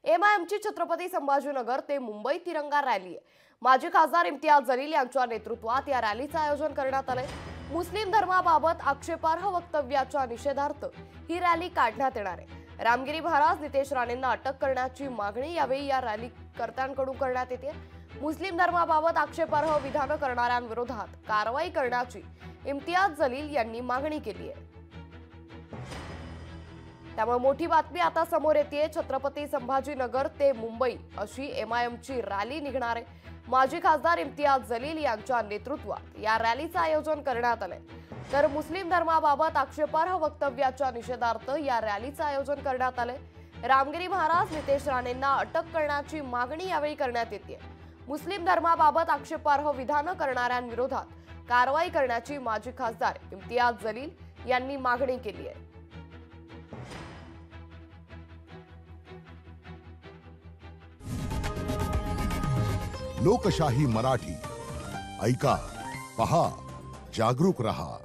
एमआयएमची छत्रपती संभाजीनगर ते मुंबई तिरंगा रॅली आहे। माजी खासदार इम्तियाज जलील यांच्या नेतृत्वात या रॅलीचं आयोजन करण्यात आलंय। मुस्लिम धर्माबाबत आक्षेपार्ह वक्तव्याच्या निषेधार्थ ही रॅली काढण्यात येणार आहे। रामगिरी महाराज नितेश राणेंना अटक करण्याची मागणी यावेळी या रॅलीकर्त्यांकडून करण्यात येते। मुस्लिम धर्माबाबत आक्षेपार्ह विधान करणाऱ्यांविरोधात कारवाई करण्याची इम्तियाज जलील यांनी मागणी केली आहे। त्यामुळे मोठी बातमी आता समोर येते। छत्रपती संभाजीनगर ते मुंबई अशी एमआयएमची रॅली निघणार आहे। माजी खासदार इम्तियाज जलील यांच्या नेतृत्वात या रॅलीचं आयोजन करण्यात आलंय। तर मुस्लिम धर्माबाबत आक्षेपार्ह वक्तव्याच्या निषेधार्थ या रॅलीचं आयोजन करण्यात आलंय। रामगिरी महाराज नितेश राणेंना अटक करण्याची मागणी यावेळी करण्यात येते। मुस्लिम धर्माबाबत आक्षेपार्ह विधान करणाऱ्यांविरोधात कारवाई करण्याची माजी खासदार इम्तियाज जलील यांनी मागणी केली आहे। लोकशाही मराठी ऐका, पहा, जागरूक रहा।